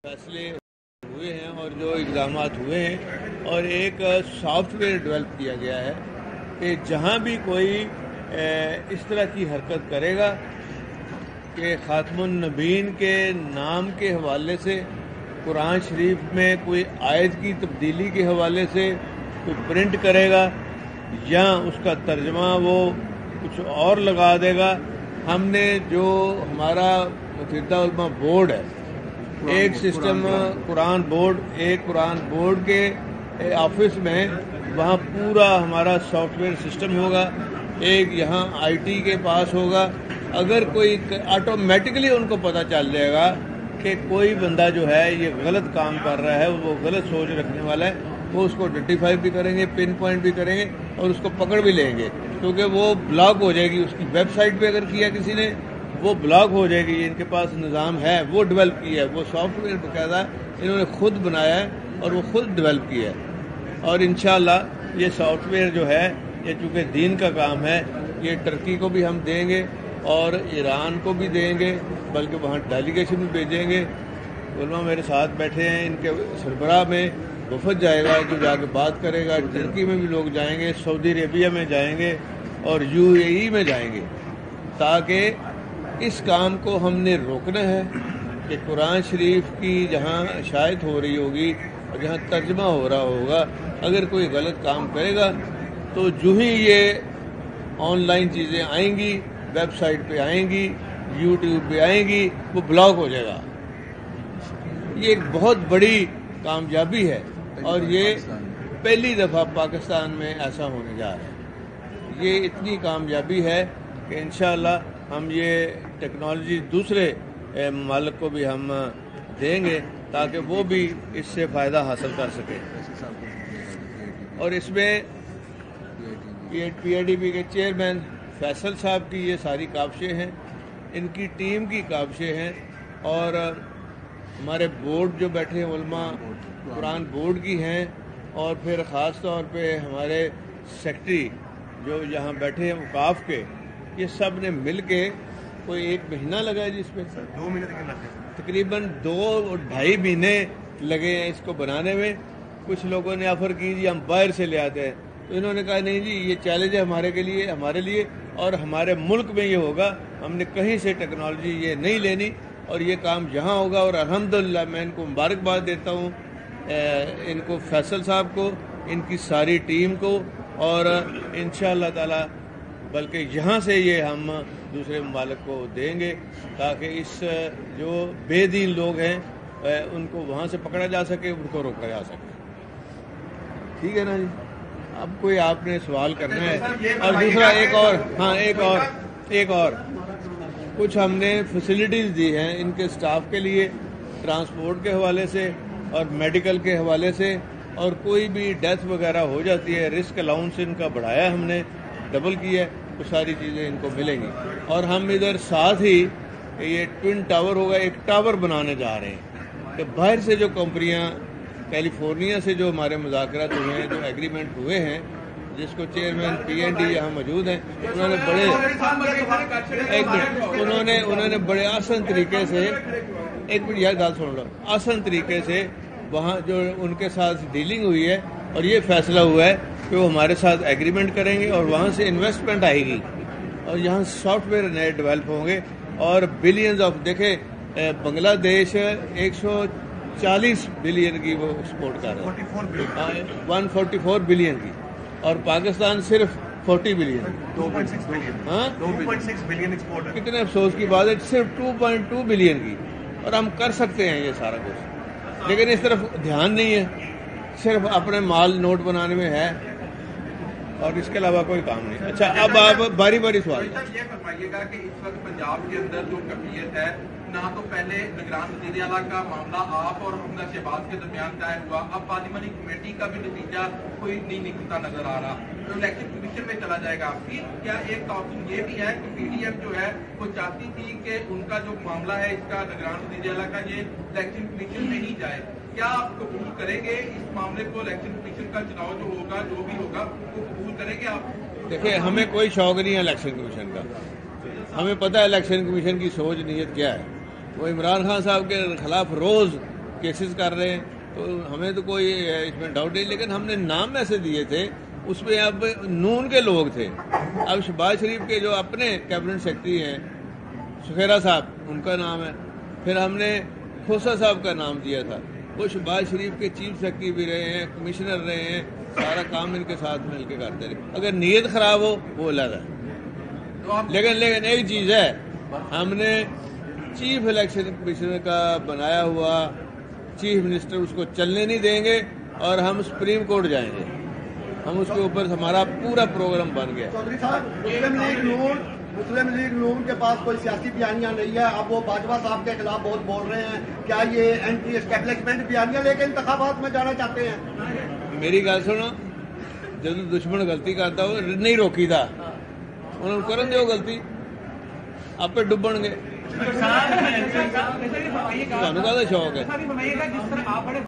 फैसले हुए हैं और जो इक़दामात हुए हैं, और एक सॉफ्टवेयर डेवलप किया गया है कि जहां भी कोई इस तरह की हरकत करेगा कि ख़ातमुन नबीन के नाम के हवाले से, कुरान शरीफ में कोई आयत की तब्दीली के हवाले से कोई प्रिंट करेगा या उसका तर्जमा वो कुछ और लगा देगा, हमने जो हमारा मुफ्तिदा उलमा बोर्ड है, एक सिस्टम कुरान बोर्ड के ऑफिस में वहाँ पूरा हमारा सॉफ्टवेयर सिस्टम होगा, एक यहाँ आईटी के पास होगा। अगर कोई ऑटोमेटिकली उनको पता चल जाएगा कि कोई बंदा जो है ये गलत काम कर रहा है, वो गलत सोच रखने वाला है, वो उसको आइडेंटिफाई भी करेंगे, पिन पॉइंट भी करेंगे और उसको पकड़ भी लेंगे, क्योंकि वो ब्लॉक हो जाएगी। उसकी वेबसाइट पे अगर किया किसी ने, वो ब्लॉक हो जाएगी। इनके पास निज़ाम है, वो डेवलप किया है, वो सॉफ्टवेयर बाकायदा इन्होंने खुद बनाया है और वो खुद डेवलप किया है। और इंशाअल्लाह ये सॉफ्टवेयर जो है, ये चूँकि दीन का काम है, ये टर्की को भी हम देंगे और ईरान को भी देंगे, बल्कि वहाँ डेलीगेशन भी भेजेंगे। उलमा मेरे साथ बैठे हैं, इनके सरबराह में वफद जाएगा जो जाके बात करेगा। टर्की में भी लोग जाएंगे, सऊदी अरेबिया में जाएंगे और यूएई में जाएंगे, ताकि इस काम को हमने रोकना है कि कुरान शरीफ की जहाँ शायद हो रही होगी और जहाँ तर्जमा हो रहा होगा, अगर कोई गलत काम करेगा तो जो ही ये ऑनलाइन चीज़ें आएंगी, वेबसाइट पे आएंगी, यूट्यूब पे आएंगी, वो ब्लॉक हो जाएगा। ये एक बहुत बड़ी कामयाबी है और ये पहली दफ़ा पाकिस्तान में ऐसा होने जा रहा है। ये इतनी कामयाबी है कि इंशाअल्लाह हम ये टेक्नोलॉजी दूसरे मालिक को भी हम देंगे ताकि वो भी इससे फ़ायदा हासिल कर सके। और इसमें PIDB के चेयरमैन फैसल साहब की ये सारी काविशें हैं, इनकी टीम की काविशें हैं, और हमारे बोर्ड जो बैठे हैं उलमा कुरान बोर्ड की हैं, और फिर ख़ास तौर पे हमारे सेक्रेटरी जो यहाँ बैठे हैं औकाफ के, ये सब ने मिल के कोई 1 महीना लगा है, जिसमें 2 महीने तकरीबन 2-2.5 महीने लगे हैं इसको बनाने में। कुछ लोगों ने ऑफर की जी हम बाहर से ले आते हैं, तो इन्होंने कहा नहीं जी, ये चैलेंज है हमारे लिए और हमारे मुल्क में ये होगा, हमने कहीं से टेक्नोलॉजी ये नहीं लेनी और ये काम यहाँ होगा। और अल्हम्दुलिल्लाह मैं इनको मुबारकबाद देता हूँ, इनको फैसल साहब को, इनकी सारी टीम को, और इंशाअल्लाह ताला बल्कि यहाँ से ये हम दूसरे ममालिक को देंगे ताकि इस जो बेदीन लोग हैं उनको वहाँ से पकड़ा जा सके, उनको रोका जा सके। ठीक है ना जी? अब कोई आपने सवाल करना है? और दूसरा एक और कुछ हमने फैसिलिटीज़ दी हैं इनके स्टाफ के लिए, ट्रांसपोर्ट के हवाले से और मेडिकल के हवाले से, और कोई भी डेथ वगैरह हो जाती है, रिस्क अलाउंस इनका बढ़ाया हमने, डबल किया है, तो सारी चीज़ें इनको मिलेंगी। और हम इधर साथ ही ये ट्विन टावर होगा, एक टावर बनाने जा रहे हैं कि बाहर से जो कंपनियां, कैलिफोर्निया से जो हमारे मुज़ाकरात हुए हैं, जो एग्रीमेंट हुए हैं, जिसको चेयरमैन PND यहाँ मौजूद हैं, उन्होंने बड़े आसान तरीके से, एक मिनट यार बात सुन लो, आसान तरीके से वहाँ जो उनके साथ डीलिंग हुई है और ये फैसला हुआ है कि वो हमारे साथ एग्रीमेंट करेंगे और वहाँ से इन्वेस्टमेंट आएगी और यहाँ सॉफ्टवेयर नए डेवलप होंगे और बिलियंस ऑफ, देखें बांग्लादेश 140 बिलियन की वो एक्सपोर्ट कर रहा है, 144 बिलियन की, और पाकिस्तान सिर्फ 40 बिलियन, 2.6 बिलियन एक्सपोर्ट। कितने अफसोस की बात है, सिर्फ 2.2 बिलियन की, और हम कर सकते हैं ये सारा कुछ, लेकिन इस तरफ ध्यान नहीं है, सिर्फ अपने माल नोट बनाने में है और इसके अलावा कोई काम नहीं। अच्छा, अब आप बारी बारी सवाल ये फरमाइएगा कि इस वक्त पंजाब के अंदर जो कफियत है, ना तो पहले निगरान वज़ीर आला का मामला आप और हमजा शहबाज के दरमियान तय हुआ, अब पार्लियामेंट्री कमेटी का भी नतीजा कोई नहीं निकलता नजर आ रहा, तो इलेक्शन कमीशन में चला जाएगा। फिर क्या एक ऑप्शन ये भी है कि PDM जो है वो चाहती थी कि उनका जो मामला है इसका निगरान वज़ीर आला का ये इलेक्शन कमीशन में ही जाए, क्या आप कबूल करेंगे इस मामले को? इलेक्शन कमीशन का चुनाव जो होगा, जो भी होगा, वो कबूल करेंगे आप? देखिए, हमें कोई शौक नहीं है इलेक्शन कमीशन का, हमें पता है इलेक्शन कमीशन की सोच नीयत क्या है। वो इमरान खान साहब के खिलाफ रोज़ केसेस कर रहे हैं, तो हमें तो कोई इसमें डाउट नहीं, लेकिन हमने नाम ऐसे दिए थे उसमें अब नून के लोग थे। अब शहबाज शरीफ के जो अपने कैबिनेट सेक्रेटरी हैं सुखेरा साहब, उनका नाम है, फिर हमने खोसा साहब का नाम दिया था, वो शहबाज शरीफ के चीफ सेक्रेटरी भी रहे हैं, कमिश्नर रहे हैं, सारा काम इनके साथ मिल के करते रहे। अगर नीयत खराब हो वो अलग है, लेकिन एक चीज़ है, हमने चीफ इलेक्शन कमिश्नर का बनाया हुआ चीफ मिनिस्टर उसको चलने नहीं देंगे और हम सुप्रीम कोर्ट जाएंगे, हम उसके ऊपर हमारा पूरा प्रोग्राम बन गया। चौधरी साहब, मुस्लिम लीग नून के पास कोई सियासी बयानियां नहीं है, अब वो बाजवा साहब के खिलाफ बहुत बोल रहे हैं, क्या ये एंटी एस्टेब्लिशमेंट बयानियां लेके इंतखाबात में जाना चाहते हैं? मेरी गल सुनो, जब दुश्मन गलती करता हो नहीं रोकी था, उन्होंने करन दो गलती, आपे डुबणगे। ਤੁਹਾਨੂੰ ਕਾਹਦਾ ਸ਼ੌਕ ਹੈ?